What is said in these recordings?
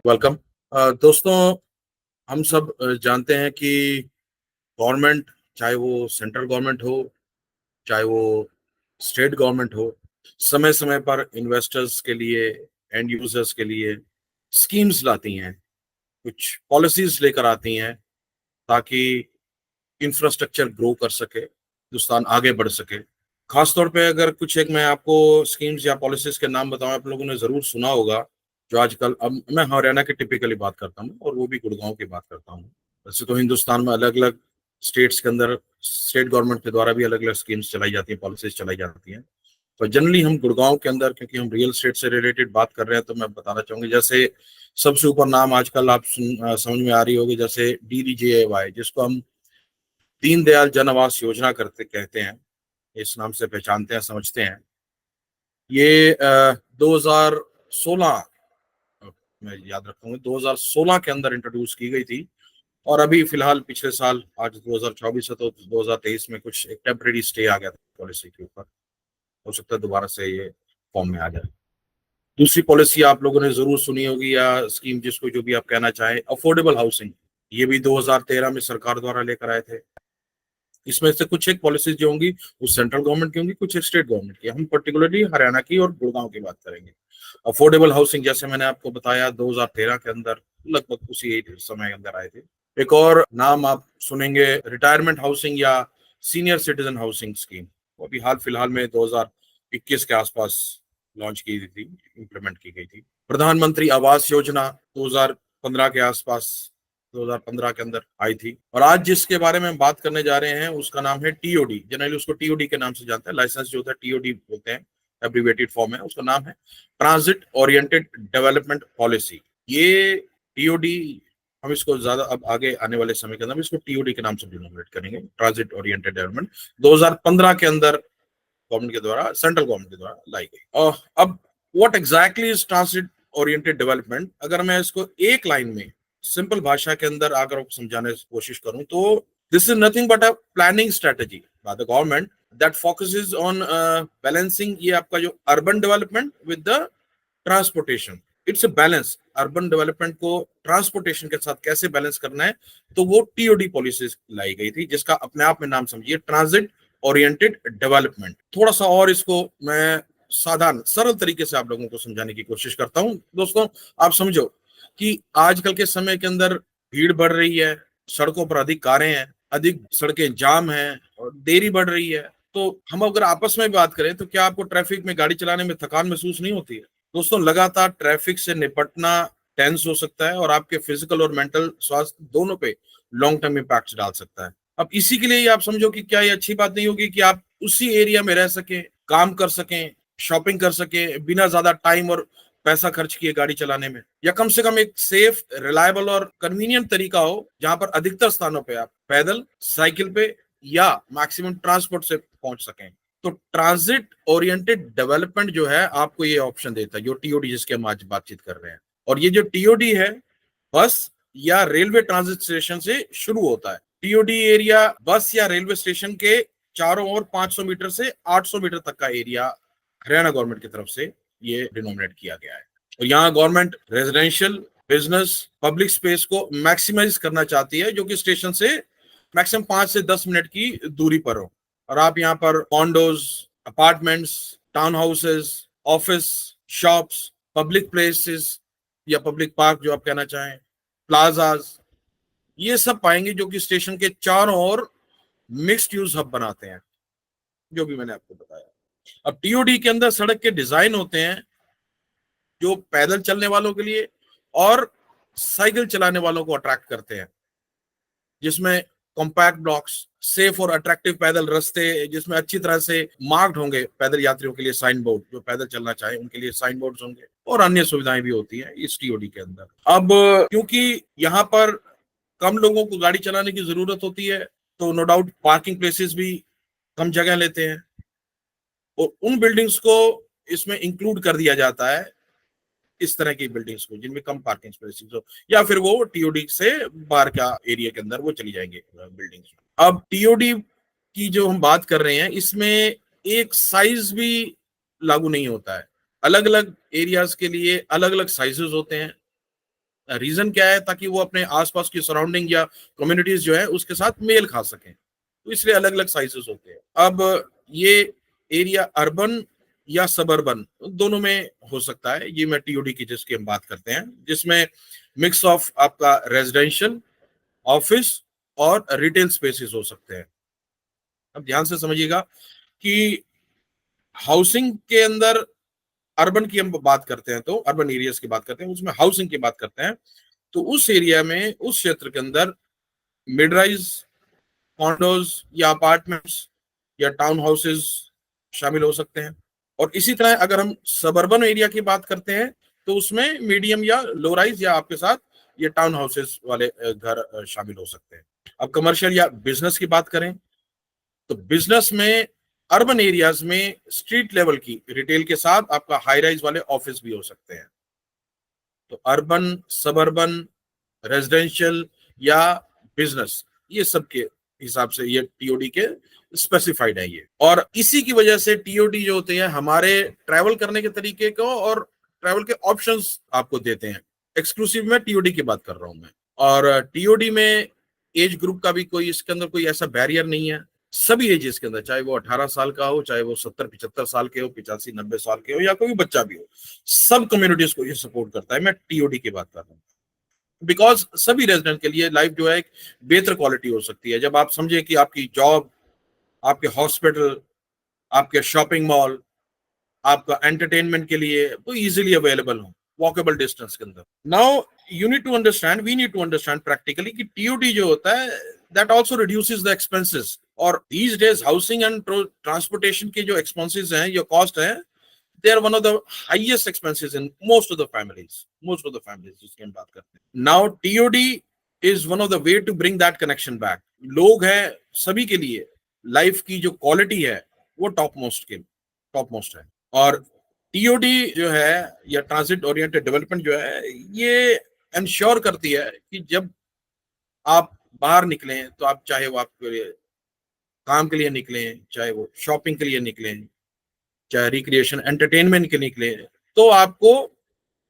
Welcome. दोस्तों, हम सब जानते हैं कि गवर्नमेंट, चाहे वो सेंट्रल गवर्नमेंट हो, चाहे वो स्टेट गवर्नमेंट हो, समय समय पर इन्वेस्टर्स के लिए, एंड यूजर्स के लिए स्कीम्स लाती हैं, कुछ पॉलिसीज लेकर आती हैं ताकि इंफ्रास्ट्रक्चर ग्रो कर सके, हिंदुस्तान आगे बढ़ सके। खासतौर पे अगर कुछ एक मैं आपको स्कीम्स या पॉलिसीज के नाम बताऊं, आप लोगों ने जरूर सुना होगा। जो आजकल, अब मैं हरियाणा की टिपिकली बात करता हूँ और वो भी गुड़गांव की बात करता हूँ। वैसे तो हिंदुस्तान में अलग अलग स्टेट्स के अंदर स्टेट गवर्नमेंट के द्वारा भी अलग अलग स्कीम्स चलाई जाती हैं, पॉलिसीज चलाई जाती हैं। तो जनरली हम गुड़गांव के अंदर, क्योंकि हम रियल एस्टेट से रिलेटेड बात कर रहे हैं, तो मैं बताना चाहूंगी, जैसे सबसे ऊपर नाम आजकल आप समझ में आ रही होगी, जैसे DDJAY, जिसको हम दीनदयाल जन आवास योजना करते कहते हैं, इस नाम से पहचानते हैं, समझते हैं। ये 2016, मैं याद रखूंगा, 2016 के अंदर इंट्रोड्यूस की गई थी। और अभी फिलहाल पिछले साल, आज 2024 है तो 2023 में कुछ एक टेम्परेरी स्टे आ गया था पॉलिसी के ऊपर। हो सकता है दोबारा से ये फॉर्म में आ जाए। दूसरी पॉलिसी आप लोगों ने जरूर सुनी होगी, या स्कीम, जिसको जो भी आप कहना चाहें, अफोर्डेबल हाउसिंग। ये भी 2013 में सरकार द्वारा लेकर आए थे। इसमें से कुछ एक पॉलिसीज जो होंगी वो सेंट्रल गवर्नमेंट की होंगी, कुछ एक स्टेट गवर्नमेंट की। हम पर्टिकुलरली हरियाणा की और गुड़गांव की बात करेंगे। अफोर्डेबल हाउसिंग, जैसे मैंने आपको बताया, 2013 के अंदर, लगभग उसी समय के अंदर आए थे। एक और नाम आप सुनेंगे, रिटायरमेंट हाउसिंग या सीनियर सिटीजन हाउसिंग स्कीम। वो भी हाल फिलहाल में 2021 के आसपास लॉन्च की थी, इम्प्लीमेंट की गई थी। प्रधानमंत्री आवास योजना 2015 के आसपास, 2015 के अंदर आई थी। और आज जिसके बारे में हम बात करने जा रहे हैं उसका नाम है TOD। जनरली उसको TOD के नाम से जानते हैं, लाइसेंस जो होता है TOD बोलते हैं, एब्रीवेटेड फॉर्म है। उसका नाम है ट्रांजिट ओरिएंटेड डेवलपमेंट पॉलिसी। ये TOD, हम इसको ज्यादा अब आगे आने वाले समय के अंदर इसको TOD के नाम से डिनोमिनेट करेंगे, ट्रांजिट ओरिएंटेड डेवलपमेंट। 2015 के अंदर गवर्नमेंट के द्वारा, सेंट्रल गवर्नमेंट के द्वारा लाई गई। और अब what exactly is transit oriented development, अगर मैं इसको एक लाइन में सिंपल भाषा के अंदर अगर आपको समझाने की कोशिश करूं, तो this is nothing but a planning strategy by the government that focuses on balancing, ये आपका जो urban development with the transportation. It's a balance, urban development को ट्रांसपोर्टेशन के साथ कैसे बैलेंस करना है। तो वो TOD पॉलिसी लाई गई थी, जिसका अपने आप में नाम समझिए, ट्रांजिट ओरिएंटेड डेवलपमेंट। थोड़ा सा और इसको मैं साधारण सरल तरीके से आप लोगों को समझाने की कोशिश करता हूं। दोस्तों, आप समझो कि आजकल के समय के अंदर भीड़ बढ़ रही है, सड़कों पर अधिक कारें हैं, अधिक सड़कें जाम हैं और देरी बढ़ रही है। तो हम अगर आपस में बात करें, तो क्या आपको ट्रैफिक में गाड़ी चलाने में थकान महसूस नहीं होती है? दोस्तों, लगातार ट्रैफिक से निपटना टेंस हो सकता है और आपके फिजिकल और मेंटल स्वास्थ्य दोनों पे लॉन्ग टर्म इम्पैक्ट डाल सकता है। अब इसी के लिए आप समझो कि क्या ये अच्छी बात नहीं होगी कि आप उसी एरिया में रह सकें, काम कर सकें, शॉपिंग कर सकें, बिना ज्यादा टाइम और पैसा खर्च किए गाड़ी चलाने में, या कम से कम एक सेफ, रिलायबल और कन्वीनियंट तरीका हो जहां पर अधिकतर स्थानों पे आप पैदल, साइकिल पे या मैक्सिमम ट्रांसपोर्ट से पहुंच सकें। तो ट्रांजिट ओरिएंटेड डेवलपमेंट जो है, आपको ये ऑप्शन देता है, जो TOD जिसके हम आज बातचीत कर रहे हैं। और ये जो TOD है, बस या रेलवे ट्रांजिट स्टेशन से शुरू होता है। TOD एरिया बस या रेलवे स्टेशन के चारों ओर 500 मीटर से 800 मीटर तक का एरिया हरियाणा गवर्नमेंट की तरफ से ये डिनोमिनेट किया गया है। और यहाँ government residential, business, public space को मैक्सिमाइज करना चाहती है, जो कि स्टेशन से मैक्सिमम 5 से 10 मिनट की दूरी पर हो। और आप यहाँ पर condos, apartments, town houses, office, shops, public places या पब्लिक पार्क जो आप कहना चाहें, प्लाजाज, ये सब पाएंगे, जो कि स्टेशन के चारों ओर मिक्स्ड यूज हब बनाते हैं, जो भी मैंने आपको बताया। अब TOD के अंदर सड़क के डिजाइन होते हैं जो पैदल चलने वालों के लिए और साइकिल चलाने वालों को अट्रैक्ट करते हैं, जिसमें कॉम्पैक्ट ब्लॉक्स, सेफ और अट्रैक्टिव पैदल रास्ते, जिसमें अच्छी तरह से मार्क्ड होंगे पैदल यात्रियों के लिए साइन बोर्ड, जो पैदल चलना चाहे उनके लिए साइन बोर्ड होंगे, और अन्य सुविधाएं भी होती हैं इस TOD के अंदर। अब क्योंकि यहाँ पर कम लोगों को गाड़ी चलाने की जरूरत होती है, तो नो डाउट पार्किंग प्लेसेस भी कम जगह लेते हैं, और उन बिल्डिंग्स को इसमें इंक्लूड कर दिया जाता है, इस तरह की बिल्डिंग्स को जिनमें कम पार्किंग स्पेसेस हो, या फिर वो TOD से बाहर का एरिया के अंदर वो चली जाएंगे बिल्डिंग्स। अब TOD की जो हम बात कर रहे हैं, इसमें एक साइज भी लागू नहीं होता है। अलग अलग एरियाज के लिए अलग अलग साइजेस होते हैं। रीजन क्या है? ताकि वो अपने आसपास की सराउंडिंग या कम्युनिटीज जो है उसके साथ मेल खा सकें, तो इसलिए अलग अलग साइजेस होते हैं। अब ये एरिया अर्बन या सबर्बन दोनों में हो सकता है। ये मैं टीओडी की जिसकी हम बात करते हैं, जिसमें मिक्स ऑफ आपका रेजिडेंशियल, ऑफिस और रिटेल स्पेसेस हो सकते हैं। अब ध्यान से समझिएगा कि हाउसिंग के अंदर अर्बन की हम बात करते हैं, तो अर्बन एरियाज की बात करते हैं, उसमें हाउसिंग की बात करते हैं, तो उस एरिया में, उस क्षेत्र के अंदर मिड राइज, कॉन्डोज या अपार्टमेंट्स या टाउन हाउसेज शामिल हो सकते हैं। और इसी तरह अगर हम सबर्बन एरिया की बात करते हैं तो उसमें मीडियम या लो राइज या आपके साथ ये टाउन हाउसेज वाले घर शामिल हो सकते हैं। अब कमर्शियल या बिजनेस की बात करें तो बिजनेस में अर्बन एरियाज में स्ट्रीट लेवल की रिटेल के साथ आपका हाई राइज वाले ऑफिस भी हो सकते हैं। तो अर्बन, सबर्बन, रेजिडेंशियल या बिजनेस, ये सब के हिसाब से ये टीओडी के स्पेसिफाइड है ये। और इसी की वजह से टीओडी जो होते हैं हमारे ट्रैवल करने के तरीके को और ट्रैवल के ऑप्शंस आपको देते हैं। एक्सक्लूसिव में टीओडी की बात कर रहा हूं मैं। और टीओडी में एज ग्रुप का भी कोई, इसके अंदर कोई ऐसा बैरियर नहीं है। सभी एजेस के अंदर, चाहे वो 18 साल का हो, चाहे वो 70-75 साल के हो, 85-90 साल के हो, या कोई बच्चा भी हो, सब कम्युनिटीज को ये सपोर्ट करता है। मैं टीओडी की बात कर रहा हूँ बिकॉज सभी रेजिडेंट के लिए लाइफ जो है एक बेहतर क्वालिटी हो सकती है जब आप समझे कि आपकी जॉब, आपके हॉस्पिटल, आपके शॉपिंग मॉल, आपका एंटरटेनमेंट के लिए वो इजीली अवेलेबल हो, वॉकेबल डिस्टेंस के अंदर। Now you need to understand, we need to understand practically कि टीओडी जो होता है that also reduces the expenses. और these days housing and transportation के जो एक्सपेंसेस हैं या कॉस्ट है, they are one of the highest expenses in most of the families जिसकी हम बात करते हैं। Now TOD is one of the way to bring that connection back। लोग हैं सभी के लिए लाइफ की जो क्वालिटी है वो टॉप मोस्ट है। और टीओडी जो है या ट्रांजिट ओरिएंटेड डेवलपमेंट जो है ये इंश्योर करती है कि जब आप बाहर निकलें तो आप, चाहे वो आपके काम के लिए निकलें, चाहे वो शॉपिंग के लिए निकलें, चाहे रिक्रिएशन एंटरटेनमेंट के निकले, तो आपको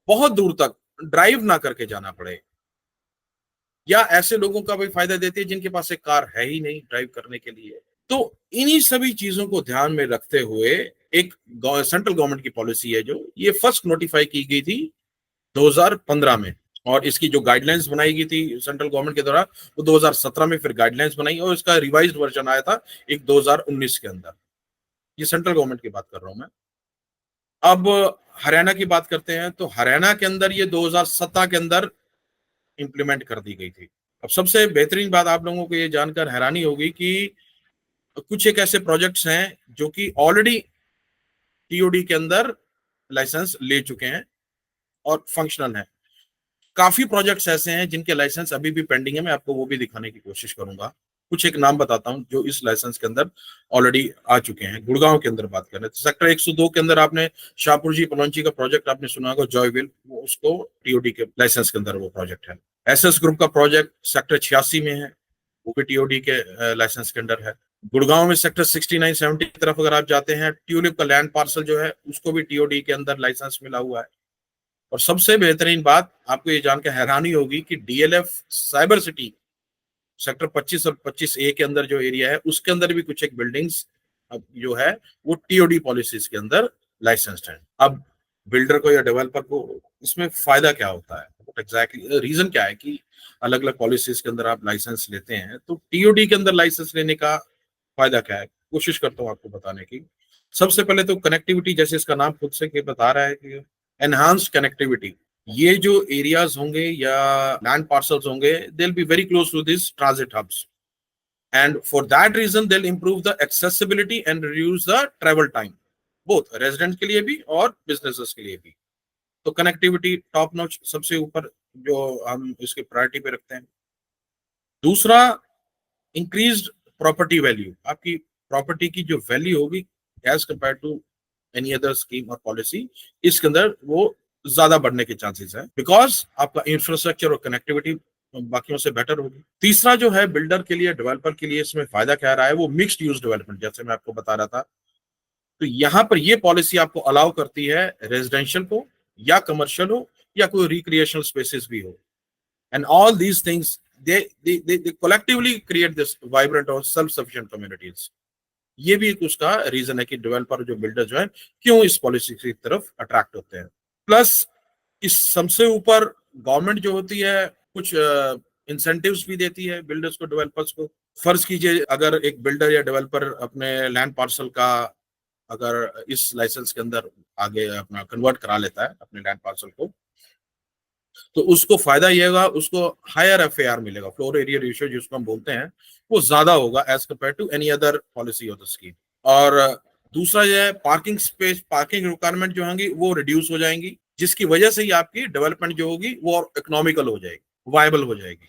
बहुत दूर तक ड्राइव ना करके जाना पड़े। या ऐसे लोगों का भी फायदा देते हैं जिनके पास एक कार है ही नहीं ड्राइव करने के लिए। तो इन्हीं सभी चीजों को ध्यान में रखते हुए एक सेंट्रल गवर्नमेंट की पॉलिसी है जो ये फर्स्ट नोटिफाई की गई थी 2015 में, और इसकी जो गाइडलाइंस बनाई गई थी सेंट्रल गवर्नमेंट के द्वारा वो 2017 में फिर गाइडलाइंस बनाई, और इसका रिवाइज्ड वर्जन आया था एक 2019 के अंदर। ये सेंट्रल गवर्नमेंट की बात कर रहा हूं मैं। अब हरियाणा की बात करते हैं तो हरियाणा के अंदर ये 2017 के अंदर इंप्लीमेंट कर दी गई थी। अब सबसे बेहतरीन बात आप लोगों को ये जानकर हैरानी होगी कि कुछ एक ऐसे प्रोजेक्ट्स हैं जो कि ऑलरेडी टीओडी के अंदर लाइसेंस ले चुके हैं और फंक्शनल हैं। काफी प्रोजेक्ट्स ऐसे हैं जिनके लाइसेंस अभी भी पेंडिंग है, मैं आपको वो भी दिखाने की कोशिश करूंगा। कुछ एक नाम बताता हूं जो इस लाइसेंस के अंदर ऑलरेडी आ चुके हैं। गुड़गांव के अंदर बात करें तो सेक्टर 102 के अंदर आपने शाहपुर जी पलौंची का प्रोजेक्ट आपने सुना होगा, जॉयविल, वो उसको टीओडी के लाइसेंस के अंदर वो प्रोजेक्ट है। एसएस ग्रुप का प्रोजेक्ट सेक्टर 86 में है, वो भी टीओडी के लाइसेंस के अंदर है। गुड़गांव में सेक्टर 69-70 की तरफ अगर आप जाते हैं, ट्यूलिप का लैंड पार्सल जो है उसको भी टीओडी के अंदर लाइसेंस मिला हुआ है। और सबसे बेहतरीन बात आपको ये जानकर हैरानी होगी कि डीएलएफ साइबर सिटी सेक्टर 25 और 25A के अंदर जो एरिया है उसके अंदर भी कुछ एक बिल्डिंग्स जो है वो टीओडी पॉलिसीज के अंदर लाइसेंस्ड है। अब बिल्डर को या डेवलपर को इसमें फायदा क्या होता है, एग्जैक्टली रीजन क्या है कि अलग अलग पॉलिसीज के अंदर आप लाइसेंस लेते हैं, तो टीओडी के अंदर लाइसेंस लेने का फायदा क्या है, कोशिश करता हूँ आपको बताने की। सबसे पहले तो कनेक्टिविटी, जैसे इसका नाम खुद से बता रहा है कि एनहांस्ड कनेक्टिविटी। ये जो एरियाज होंगे या लैंड पार्सल्स होंगे, they will be very close to this transit hubs, and for that reason they will improve the accessibility and reduce the travel time, both resident के लिए भी और बिजनेसेस के लिए भी। तो कनेक्टिविटी टॉप नॉच सबसे ऊपर जो हम इसकी प्रायोरिटी पे रखते हैं। दूसरा, इंक्रीज्ड प्रॉपर्टी वैल्यू। आपकी प्रॉपर्टी की जो वैल्यू होगी as compare to any other scheme और पॉलिसी, इसके अंदर वो ज्यादा बढ़ने के चांसेस है बिकॉज आपका इंफ्रास्ट्रक्चर और कनेक्टिविटी बाकियों से बेटर होगी। तीसरा जो है बिल्डर के लिए, डेवलपर के लिए इसमें फायदा क्या रहा है, वो मिक्स्ड यूज डेवलपमेंट, जैसे मैं आपको बता रहा था। तो यहाँ पर ये पॉलिसी आपको अलाउ करती है रेजिडेंशियल को या कमर्शियल हो या कोई रिक्रिएशनल स्पेसेस भी हो, and all these things they collectively create this vibrant or self-sufficient communities. ये भी एक उसका रीजन है कि डेवलपर जो बिल्डर जो है क्यों इस पॉलिसी की तरफ अट्रैक्ट होते हैं। प्लस इस सबसे ऊपर गवर्नमेंट जो होती है कुछ इंसेंटिव्स भी देती है बिल्डर्स को, डेवलपर्स को। फर्ज कीजिए अगर एक बिल्डर या डेवलपर अपने लैंड पार्सल का अगर इस लाइसेंस के अंदर आगे अपना कन्वर्ट करा लेता है अपने लैंड पार्सल को, तो उसको फायदा ये होगा, उसको हायर एफएआर मिलेगा, फ्लोर एरिया रेशियो जिसको हम बोलते हैं, वो ज्यादा होगा as compare to any other policy of the scheme. और दूसरा ये है पार्किंग स्पेस, पार्किंग रिक्वायरमेंट जो होंगी वो रिड्यूस हो जाएंगी, जिसकी वजह से ही आपकी डेवलपमेंट जो होगी वो इकोनॉमिकल हो जाएगी, वायबल हो जाएगी।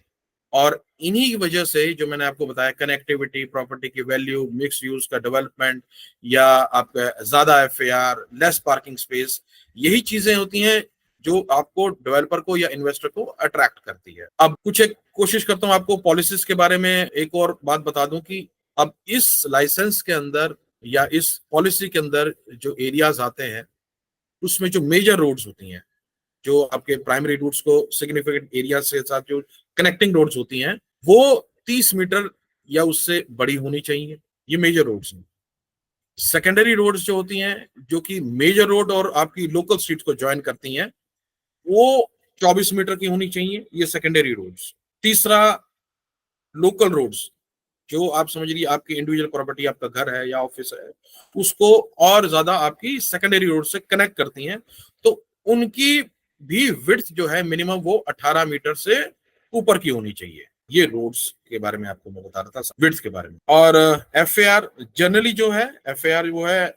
और इन्हीं की वजह से जो मैंने आपको बताया, कनेक्टिविटी, प्रॉपर्टी की वैल्यू, मिक्स यूज का डेवलपमेंट, या आपका ज्यादा एफएआर, लेस पार्किंग स्पेस, यही चीजें होती हैं जो आपको डेवलपर को या इन्वेस्टर को अट्रैक्ट करती है। अब कुछ एक कोशिश करता हूं आपको पॉलिसीज के बारे में एक और बात बता दूं कि अब इस लाइसेंस के अंदर या इस पॉलिसी के अंदर जो एरियाज आते हैं उसमें जो मेजर रोड्स होती हैं, जो आपके प्राइमरी रूट्स को सिग्निफिकेंट एरिया से साथ जो कनेक्टिंग रोड्स होती हैं, वो 30 मीटर या उससे बड़ी होनी चाहिए। ये मेजर रोड्स हैं। सेकेंडरी रोड्स जो होती हैं, जो कि मेजर रोड और आपकी लोकल स्ट्रीट को ज्वाइन करती हैं, वो 24 मीटर की होनी चाहिए, ये सेकेंडरी रोड्स। तीसरा, लोकल रोड्स, जो आप समझ लीजिए आपकी इंडिविजुअल प्रॉपर्टी, आपका घर है या ऑफिस है, उसको और ज्यादा आपकी सेकेंडरी रोड से कनेक्ट करती हैं, तो उनकी भी विड्थ जो है मिनिमम वो 18 मीटर से ऊपर की होनी चाहिए। ये रोड्स के बारे में आपको मैं बता रहा था, विड्थ के बारे में। और एफएआर जनरली जो है, एफएआर वो है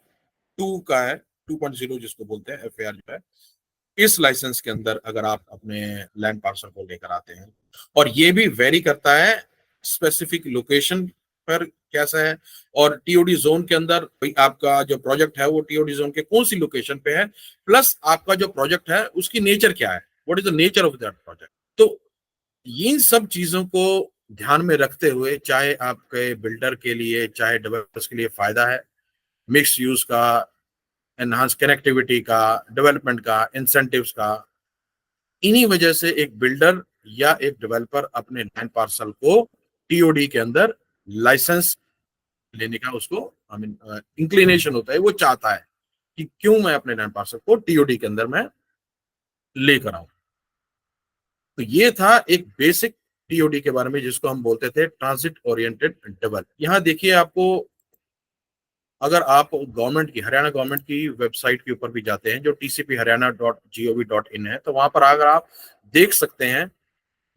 2 का है, 2.0 जिसको बोलते हैं एफएआर जो है इस लाइसेंस के अंदर अगर आप अपने लैंड पार्सल को लेकर आते हैं। और ये भी वेरी करता है स्पेसिफिक लोकेशन पर कैसा है, और टीओडी जोन के अंदर आपका जो प्रोजेक्ट है वो टीओडी जोन के कौन सी लोकेशन पे है, प्लस आपका जो प्रोजेक्ट है उसकी नेचर क्या है, what is the nature of that project. तो इन सब चीजों को ध्यान में रखते हुए, चाहे आपके बिल्डर के लिए चाहे डेवलपर्स के लिए फायदा है, मिक्स यूज का, एनहांस कनेक्टिविटी का, डेवलपमेंट का, इंसेंटिव्स का, इन्हीं वजह से एक बिल्डर या एक डेवलपर अपने लैंड पार्सल को टीओडी के अंदर लाइसेंस लेने का उसको इंक्लिनेशन होता है, वो चाहता है कि क्यों मैं अपने लैंड पार्सल को टीओडी के अंदर मैं लेकर आऊं। तो ये था एक बेसिक टीओडी के बारे में जिसको हम बोलते थे ट्रांजिट ओरिएंटेड डेवलप। यहाँ देखिए, आपको अगर आप गवर्नमेंट की, हरियाणा गवर्नमेंट की वेबसाइट के ऊपर भी जाते हैं जो tcpharyana.gov.in है, तो वहां पर अगर आप देख सकते हैं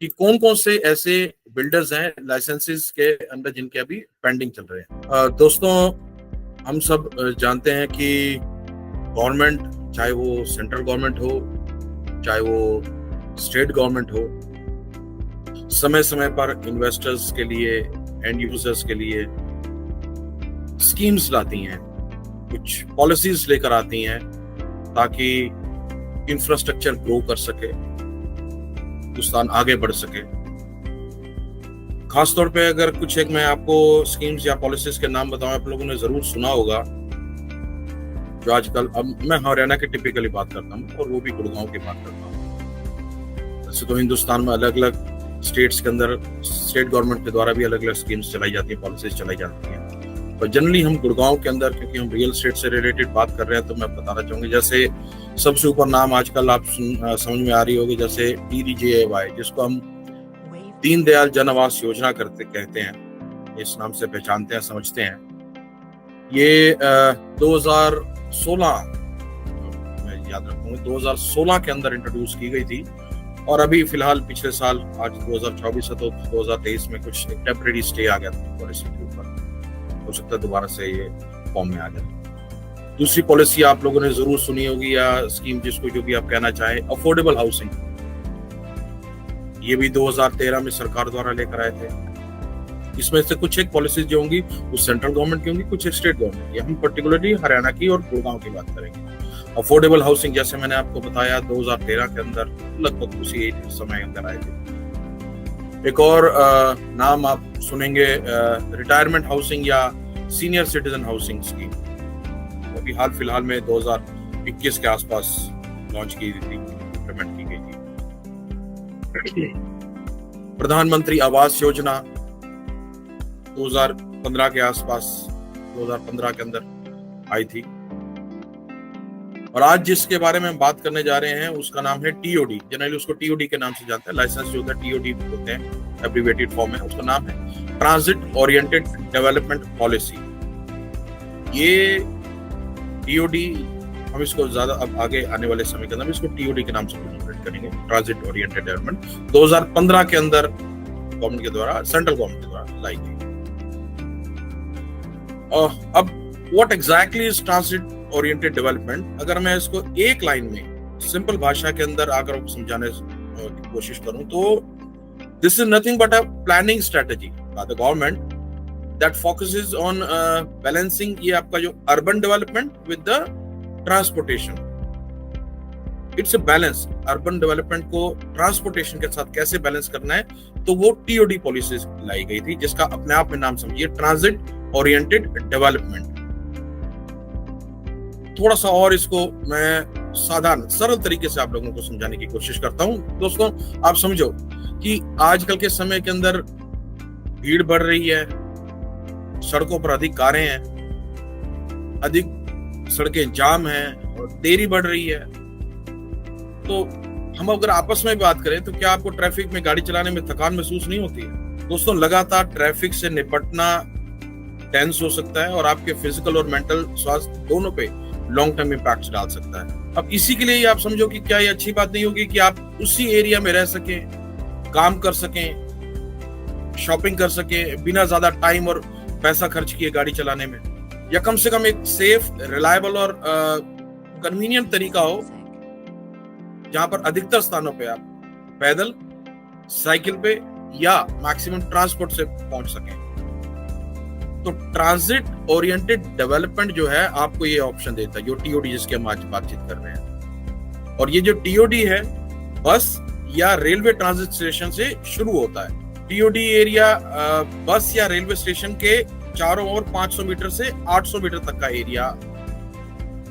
कि कौन कौन से ऐसे बिल्डर्स हैं लाइसेंसेस के अंदर जिनके अभी पेंडिंग चल रहे हैं। दोस्तों, हम सब जानते हैं कि गवर्नमेंट, चाहे वो सेंट्रल गवर्नमेंट हो चाहे वो स्टेट गवर्नमेंट हो, समय समय पर इन्वेस्टर्स के लिए, एंड यूजर्स के लिए स्कीम्स लाती हैं, कुछ पॉलिसीज लेकर आती हैं ताकि इंफ्रास्ट्रक्चर ग्रो कर सके, हिंदुस्तान आगे बढ़ सके। खासतौर पे अगर कुछ एक मैं आपको स्कीम्स या पॉलिसीज के नाम बताऊं, आप लोगों ने जरूर सुना होगा, जो आजकल, अब मैं हरियाणा की टिपिकली बात करता हूँ और वो भी गुड़गांव की बात करता हूँ। वैसे तो हिंदुस्तान में अलग अलग स्टेट्स के अंदर स्टेट गवर्नमेंट के द्वारा भी अलग अलग स्कीम्स चलाई जाती है, पॉलिसीज चलाई जाती हैं, पर जनरली हम गुड़गांव के अंदर, क्योंकि हम रियल एस्टेट से रिलेटेड बात कर रहे हैं, तो मैं बताना चाहूंगी, जैसे सबसे ऊपर नाम आजकल आप समझ में आ रही होगी, जैसे DDJAY, जिसको हम दीनदयाल जन आवास योजना कहते हैं, इस नाम से पहचानते हैं, समझते हैं। ये 2016, मैं याद रखूंगा, 2016 के अंदर इंट्रोड्यूस की गई थी, और अभी फिलहाल पिछले साल, आज 2024 है तो 2023 में कुछ टेम्परेरी स्टे आ गया था पॉलिसी के ऊपर, हो सकता है दोबारा से ये फॉर्म में आ जाए। दूसरी पॉलिसी आप लोगों ने जरूर सुनी होगी, या स्कीम जिसको जो भी आप कहना चाहें, अफोर्डेबल हाउसिंग। ये भी 2013 में सरकार द्वारा लेकर आए थे। इसमें से कुछ एक पॉलिसीज जो होंगी वो सेंट्रल गवर्नमेंट की होंगी, कुछ एक स्टेट गवर्नमेंट की। हम पर्टिकुलरली हरियाणा की और गुड़गांव की बात करेंगे। अफोर्डेबल हाउसिंग, जैसे मैंने आपको बताया, 2013 के अंदर लगभग उसी समय अंदर आए थे। एक और नाम आप सुनेंगे, रिटायरमेंट हाउसिंग या सीनियर सिटीजन हाउसिंग स्कीम, अभी हाल फिलहाल में 2021 के आसपास लॉन्च की थी, इम्प्लीमेंट की गई थी। प्रधानमंत्री आवास योजना 2015 के आसपास, 2015 के अंदर आई थी। और आज जिसके बारे में हम बात करने जा रहे हैं उसका नाम है टीओडी। जनरली उसको टीओडी के नाम से जानते हैं, लाइसेंस जो होता है टीओडी होते हैं, एब्रिविएटेड फॉर्म है। उसका नाम है ट्रांजिट ओरिएंटेड डेवलपमेंट पॉलिसी। ये टीओडी हम इसको ज्यादा अब आगे आने वाले समय के अंदर इसको टीओडी के नाम से कन्वर्ट करेंगे, ट्रांजिट ओरिएंटेड डेवलपमेंट। 2015 के अंदर गवर्नमेंट के द्वारा, सेंट्रल गवर्नमेंट के द्वारा लाई गई। अब what exactly is transit oriented development? अगर मैं इसको एक लाइन में सिंपल भाषा के अंदर आकर समझाने की कोशिश करूं तो this is nothing but a planning strategy by the government that focuses on balancing, ये आपका जो urban development with the transportation. It's a balance, urban development को ट्रांसपोर्टेशन के साथ कैसे बैलेंस करना है, तो वो टीओडी पॉलिसी लाई गई थी, जिसका अपने आप में नाम समझिए ट्रांजिट ओरिएंटेड डेवलपमेंट। थोड़ा सा और इसको मैं साधारण सरल तरीके से आप लोगों को समझाने की कोशिश करता हूं। दोस्तों, आप समझो कि आजकल के समय के अंदर भीड़ बढ़ रही है, सड़कों पर अधिक कारें हैं, अधिक सड़कें जाम हैं और देरी बढ़ रही है। तो हम अगर आपस में बात करें तो क्या आपको ट्रैफिक में गाड़ी चलाने में थकान महसूस नहीं होती है? दोस्तों, लगातार ट्रैफिक से निपटना टेंस हो सकता है और आपके फिजिकल और मेंटल स्वास्थ्य दोनों पे लॉन्ग टर्म इम्पैक्ट डाल सकता है। अब इसी के लिए ही आप समझो कि क्या ये अच्छी बात नहीं होगी कि आप उसी एरिया में रह सकें, काम कर सकें, शॉपिंग कर सकें बिना ज्यादा टाइम और पैसा खर्च किए गाड़ी चलाने में, या कम से कम एक सेफ, रिलायबल और कन्वीनियंट तरीका हो जहां पर अधिकतर स्थानों पे आप पैदल, साइकिल पे या मैक्सिमम ट्रांसपोर्ट से पहुंच सकें। तो ट्रांजिट ओरिएंटेड डेवलपमेंट जो है आपको ये ऑप्शन देता है, जो टीओडी जिसके हम आज बातचीत कर रहे हैं। और ये जो टीओडी है बस या रेलवे ट्रांजिट स्टेशन से शुरू होता है। टीओडी एरिया बस या रेलवे स्टेशन के चारों ओर 500 मीटर से 800 मीटर तक का एरिया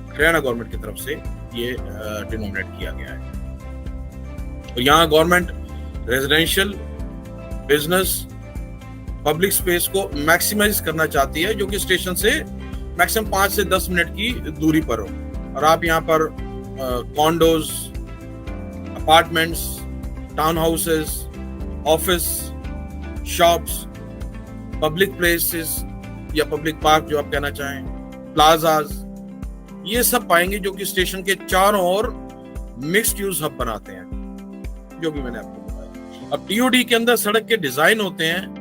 हरियाणा गवर्नमेंट की तरफ से ये डिनोमिनेट किया गया है। तो यहाँ government residential, business, public space को मैक्सिमाइज करना चाहती है, जो कि स्टेशन से मैक्सिमम 5 से 10 मिनट की दूरी पर हो। और आप यहाँ पर condos, apartments, town houses, office, shops, public places या पब्लिक पार्क जो आप कहना चाहें, प्लाजाज, ये सब पाएंगे जो कि स्टेशन के चारों ओर मिक्स्ड यूज हब बनाते हैं, जो भी मैंने आपको बताया। अब टीओडी के अंदर सड़क के डिजाइन होते हैं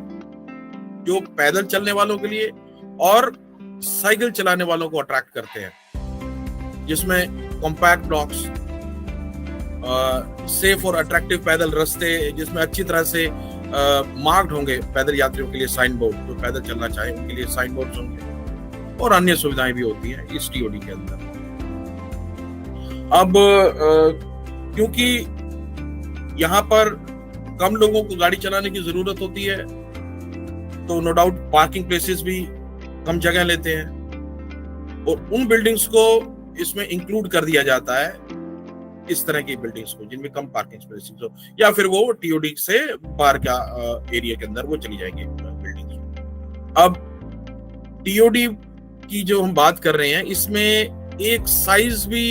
जो पैदल चलने वालों के लिए और साइकिल चलाने वालों को अट्रैक्ट करते हैं, जिसमें कॉम्पैक्ट ब्लॉक्स, सेफ और अट्रैक्टिव पैदल रास्ते, जिसमें अच्छी तरह से मार्क्ड होंगे पैदल यात्रियों के लिए साइन बोर्ड, जो पैदल चलना चाहे उनके लिए साइन बोर्ड होंगे, और अन्य सुविधाएं भी होती हैं इस टीओडी के अंदर। अब क्योंकि यहाँ पर कम लोगों को गाड़ी चलाने की जरूरत होती है, तो नो डाउट पार्किंग प्लेसेस भी कम जगह लेते हैं और उन बिल्डिंग्स को इसमें इंक्लूड कर दिया जाता है, इस तरह की बिल्डिंग्स को जिनमें कम पार्किंग स्पेसेस हो, या फिर वो टीओडी से बाहर का एरिया के अंदर वो चली जाएंगे बिल्डिंग्स। अब टीओडी की जो हम बात कर रहे हैं इसमें एक साइज भी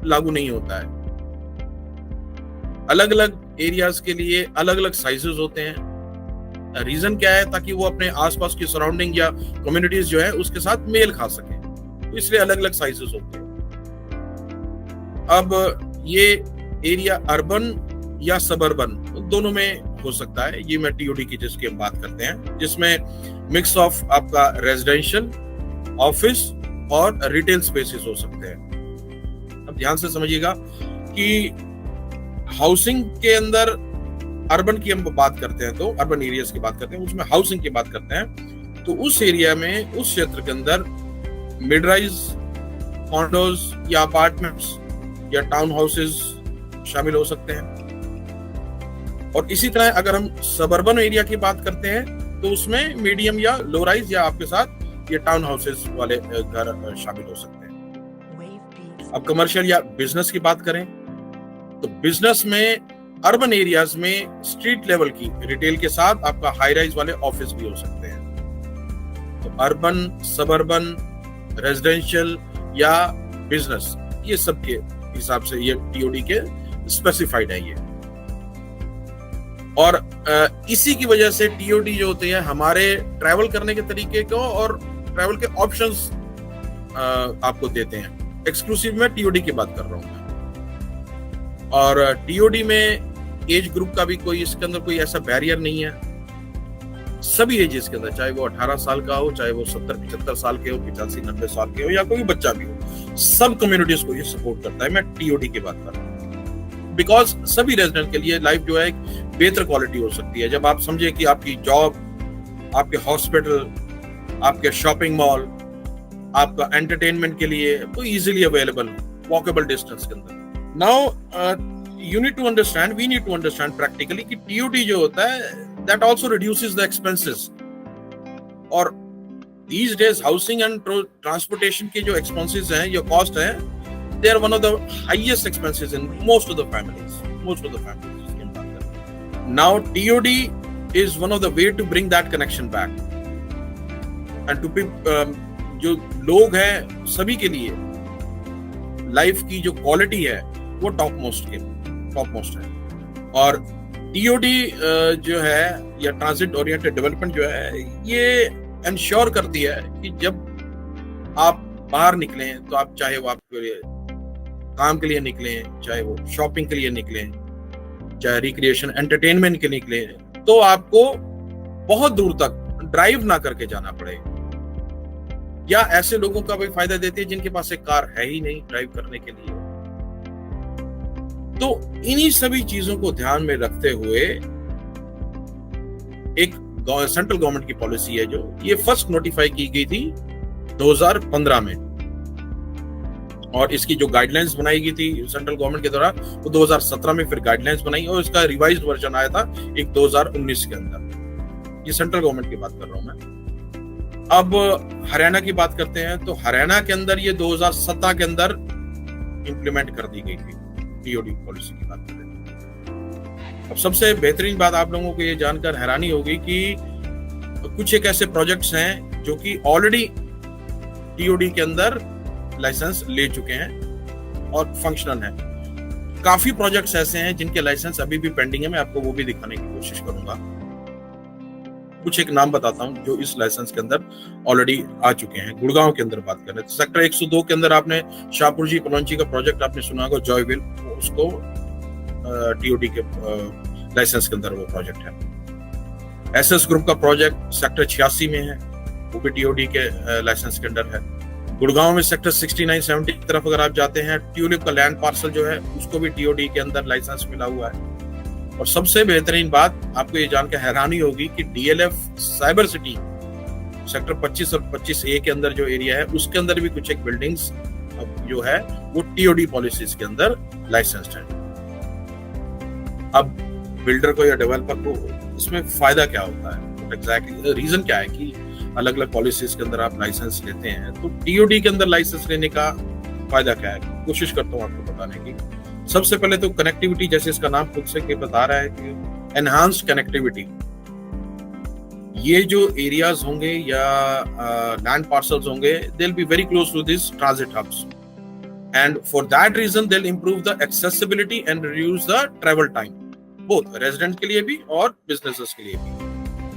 लागू नहीं होता है। अलग अलग एरियाज के लिए अलग अलग साइजेस होते हैं। रीजन क्या है? ताकि वो अपने आसपास की सराउंडिंग या कम्युनिटीज जो है उसके साथ मेल खा सके, तो इसलिए अलग अलग साइजेस होते हैं। अब ये एरिया अर्बन या सबर्बन दोनों में हो सकता है। ये मैं टीओडी की जिसकी हम बात करते हैं, जिसमें मिक्स ऑफ आपका रेजिडेंशियल, ऑफिस और रिटेल स्पेसेस हो सकते हैं। अब ध्यान से समझिएगा कि हाउसिंग के अंदर अर्बन की हम बात करते हैं, तो अर्बन एरियाज की बात करते हैं, उसमें हाउसिंग की बात करते हैं, तो उस एरिया में, उस क्षेत्र के अंदर मिड राइज, कॉन्डोज या अपार्टमेंट्स या टाउन हाउसेस शामिल हो सकते हैं। और इसी तरह अगर हम सबर्बन एरिया की बात करते हैं तो उसमें मीडियम या लो राइज या आपके साथ ये टाउन हाउसेस वाले घर शामिल हो सकते हैं। अब कमर्शियल या बिजनेस की बात करें तो बिजनेस में अर्बन एरियाज में स्ट्रीट लेवल की रिटेल के साथ आपका हाई राइज वाले ऑफिस भी हो सकते हैं। तो अर्बन, सबर्बन, रेजिडेंशियल या बिजनेस, ये सब के हिसाब से ये टीओडी के स्पेसिफाइड है ये। और इसी की वजह से टीओडी जो होते हैं हमारे ट्रैवल करने के तरीके को और ट्रैवल के ऑप्शंस आपको देते हैं। एक्सक्लूसिव में टीओडी की बात कर रहा हूं मैं। और टीओडी में एज ग्रुप का भी कोई इसके अंदर कोई ऐसा बैरियर नहीं है। सभी एजेस के अंदर, चाहे वो 18 साल का हो, चाहे वो 70-75 साल के हो, 85-90 साल के हो, या कोई बच्चा भी हो, सब कम्युनिटीज को ये सपोर्ट करता है। मैं टीओडी की बात कर रहा हूँ बिकॉज सभी रेजिडेंट के लिए लाइफ जो है एक बेहतर क्वालिटी हो सकती है। जब आप समझे कि आपकी जॉब, आपके हॉस्पिटल, आपके शॉपिंग मॉल, आपका एंटरटेनमेंट के लिए कोई इजीली अवेलेबल, वॉकेबल डिस्टेंस के अंदर। Now you need to understand, we need to understand practically कि TOD जो होता है that also reduces the expenses। और these days housing and transportation के जो expenses हैं, जो cost हैं, they are one of the highest expenses in most of the families। Now TOD is one of the way to bring that connection back and to be जो लोग हैं सभी के लिए लाइफ की जो क्वालिटी है वो टॉप मोस्ट है। और टीओडी जो है या ट्रांजिट ओरिएंटेड डेवलपमेंट जो है ये इंश्योर करती है कि जब आप बाहर निकलें तो आप चाहे वो आपके काम के लिए निकलें, चाहे वो शॉपिंग के लिए निकलें, चाहे रिक्रिएशन एंटरटेनमेंट के लिए निकलें, तो आपको बहुत दूर तक ड्राइव ना करके जाना पड़े। या ऐसे लोगों का भी फायदा देती है जिनके पास एक कार है ही नहीं ड्राइव करने के लिए। तो इन्हीं सभी चीजों को ध्यान में रखते हुए एक सेंट्रल गवर्नमेंट की पॉलिसी है जो ये फर्स्ट नोटिफाई की गई थी 2015 में, और इसकी जो गाइडलाइंस बनाई गई थी सेंट्रल गवर्नमेंट के द्वारा वो 2017 में फिर गाइडलाइंस बनाई और इसका रिवाइज्ड वर्जन आया था एक 2019 के अंदर। ये सेंट्रल गवर्नमेंट की बात कर रहा हूं मैं। अब हरियाणा की बात करते हैं तो हरियाणा के अंदर ये 2017 के अंदर इंप्लीमेंट कर दी गई थी टीओडी पॉलिसी की बात करें। अब सबसे बेहतरीन बात आप लोगों को ये जानकर हैरानी होगी कि कुछ एक ऐसे प्रोजेक्ट्स हैं जो कि ऑलरेडी टीओडी के अंदर लाइसेंस ले चुके हैं और फंक्शनल हैं। काफी प्रोजेक्ट्स ऐसे हैं जिनके लाइसेंस अभी भी पेंडिंग है, मैं आपको वो भी दिखाने की कोशिश करूंगा। कुछ एक नाम बताता हूं जो इस लाइसेंस के अंदर ऑलरेडी आ चुके हैं। गुड़गांव के अंदर बात करें तो सेक्टर 102 के अंदर आपने शाहपुर जी कलौंची का प्रोजेक्ट आपने सुना होगा, जॉयविल, उसको टीओडी के लाइसेंस के अंदर वो प्रोजेक्ट है। एसएस ग्रुप का प्रोजेक्ट सेक्टर 86 में है, वो भी टीओडी के लाइसेंस के अंदर है। गुड़गांव में सेक्टर 69-70 की तरफ अगर आप जाते हैं, ट्यूलिप का लैंड पार्सल जो है उसको भी टीओडी के अंदर लाइसेंस मिला हुआ है। और सबसे बेहतरीन बात आपको ये जानकर हैरानी होगी कि डीएलएफ साइबर सिटी सेक्टर 25 और 25A के अंदर जो एरिया है उसके अंदर भी कुछ एक बिल्डिंग्स जो है वो टीओडी पॉलिसीज के अंदर लाइसेंस्ड है। अब बिल्डर को या डेवलपर को इसमें फायदा क्या होता है, एग्जैक्टली रीजन क्या है कि अलग अलग पॉलिसीज के अंदर आप लाइसेंस लेते हैं, तो टीओडी के अंदर लाइसेंस लेने का फायदा क्या है, कोशिश करता हूँ आपको बताने की। सबसे पहले तो कनेक्टिविटी, जैसे इसका नाम खुद से बता रहा है कि एनहांस्ड कनेक्टिविटी। ये जो एरियाज होंगे या लैंड पार्सल्स होंगे, they will be very close to this transit hubs and for that reason they will improve the accessibility and reduce the travel time, both resident के लिए भी और बिजनेसेस के लिए भी।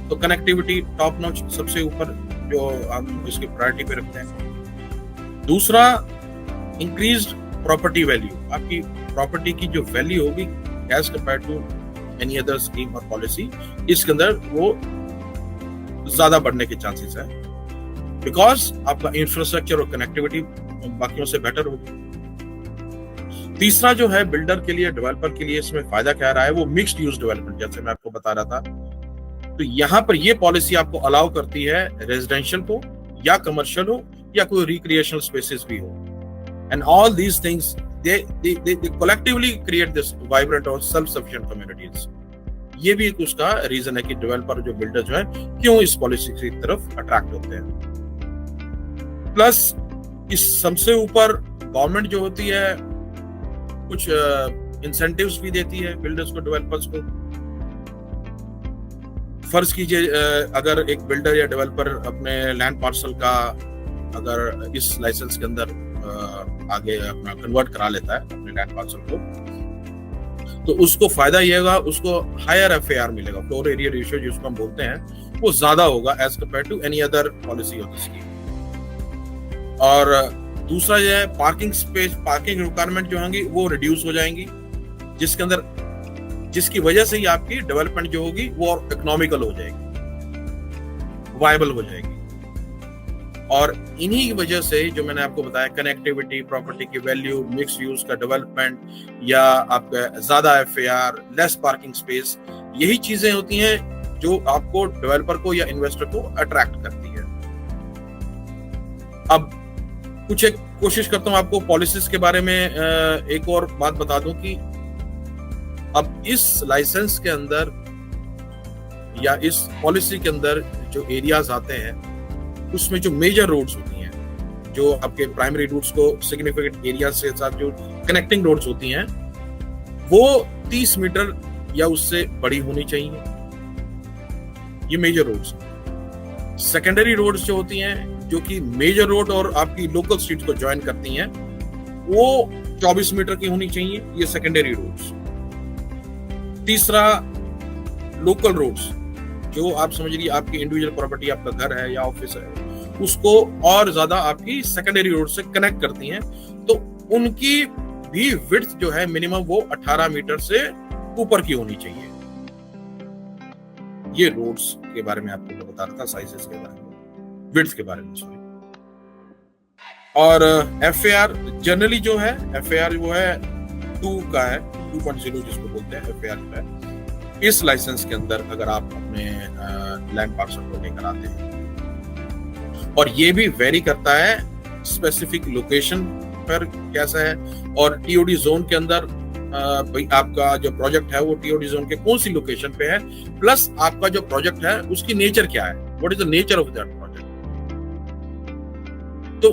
तो कनेक्टिविटी टॉप नॉच सबसे ऊपर जो हम इसकी प्रायोरिटी पे रखते हैं। दूसरा, इंक्रीज्ड प्रॉपर्टी वैल्यू। आपकी प्रॉपर्टी की जो वैल्यू होगी as compare to any other scheme और पॉलिसी, इसके अंदर वो ज्यादा बढ़ने के चांसेस है बिकॉज आपका इंफ्रास्ट्रक्चर और कनेक्टिविटी बाकियों से बेटर होगी। तीसरा जो है बिल्डर के लिए, डेवलपर के लिए इसमें फायदा क्या रहा है, वो मिक्स्ड यूज डेवलपमेंट, जैसे मैं आपको बता रहा था। तो यहाँ पर ये पॉलिसी आपको अलाउ करती है रेजिडेंशियल को या कमर्शियल हो या कोई रिक्रिएशनल स्पेसेस भी हो, and all these things they collectively create this vibrant और self sufficient communities। ये भी एक उसका रीजन है कि डेवलपर जो बिल्डर जो है क्यों इस पॉलिसी की तरफ अट्रैक्ट होते हैं। प्लस इस सबसे ऊपर गवर्नमेंट जो होती है कुछ इंसेंटिव्स भी देती है बिल्डर्स को, डेवलपर्स को। फर्ज कीजिए अगर एक बिल्डर या डेवलपर अपने लैंड पार्सल का अगर इस लाइसेंस के अंदर आगे अपना कन्वर्ट करा लेता है अपने लैंड पार्सल को, तो उसको फायदा ये होगा, उसको हायर एफएआर मिलेगा, फ्लोर एरिया रेशियो जिसको हम बोलते हैं, वो ज्यादा होगा as compare to any other policy of the scheme. और दूसरा जो है पार्किंग स्पेस, पार्किंग रिक्वायरमेंट जो होंगी वो रिड्यूस हो जाएंगी, जिसके अंदर जिसकी वजह से ही आपकी डेवलपमेंट जो होगी वो और इकोनॉमिकल हो जाएगी, वायबल हो जाएगी। और इन्हीं की वजह से जो मैंने आपको बताया, कनेक्टिविटी, प्रॉपर्टी की वैल्यू, मिक्स यूज का डेवलपमेंट, या आपका ज्यादा एफएआर, लेस पार्किंग स्पेस, यही चीजें होती हैं जो आपको डेवलपर को या इन्वेस्टर को अट्रैक्ट करती है। अब कुछ एक कोशिश करता हूं आपको पॉलिसीज के बारे में एक और बात बता दूं कि अब इस लाइसेंस के अंदर या इस पॉलिसी के अंदर जो एरियाज आते हैं उसमें जो मेजर रोड्स होती हैं, जो आपके प्राइमरी रूट्स को सिग्निफिकेंट एरिया से साथ जो कनेक्टिंग रोड्स होती हैं, वो 30 मीटर या उससे बड़ी होनी चाहिए। ये मेजर रोड्स। सेकेंडरी रोड्स जो होती हैं, जो कि मेजर रोड और आपकी लोकल स्ट्रीट को ज्वाइन करती हैं, वो 24 मीटर की होनी चाहिए। ये सेकेंडरी रोड्स। तीसरा, लोकल रोड्स, जो आप समझ लीजिए आपकी इंडिविजुअल प्रॉपर्टी, आपका घर है या ऑफिस है, उसको और ज्यादा आपकी सेकेंडरी रोड से कनेक्ट करती हैं, तो उनकी भी विड्थ जो है मिनिमम वो 18 मीटर से ऊपर की होनी चाहिए। ये रोड्स के बारे में आपको बता रहा था, साइजेस के बारे में, विड्थ के बारे में। और एफएआर जनरली जो है, एफएआर वो है 2 का है, 2.0 जिसको बोलते हैं एफएआर है। इस लाइसेंस के अंदर अगर आप अपने लैंड पार्सल को लेकर आते हैं, और ये भी वेरी करता है स्पेसिफिक लोकेशन पर कैसा है, और टीओडी जोन के अंदर भाई आपका जो प्रोजेक्ट है वो टीओडी जोन के कौन सी लोकेशन पे है, प्लस आपका जो प्रोजेक्ट है उसकी नेचर क्या है, what is the nature of that project. तो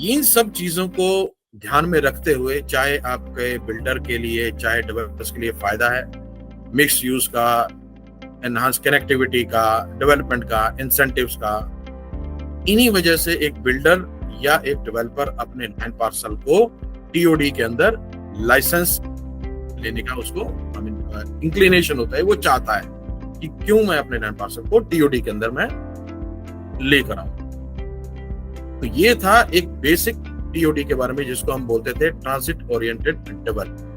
इन सब चीजों को ध्यान में रखते हुए, चाहे आपके बिल्डर के लिए चाहे डेवलपर्स के लिए फायदा है, मिक्स यूज का, एनहांस कनेक्टिविटी का, डेवलपमेंट का, इंसेंटिव्स का, इन्हीं वजह से एक बिल्डर या एक डेवलपर अपने लैंड पार्सल को टीओडी के अंदर लाइसेंस लेने का उसको इंक्लिनेशन होता है, वो चाहता है कि क्यों मैं अपने लैंड पार्सल को टीओडी के अंदर मैं लेकर आऊं। तो ये था एक बेसिक टीओडी के बारे में, जिसको हम बोलते थे ट्रांजिट ओरिएंटेड डेवलपमेंट।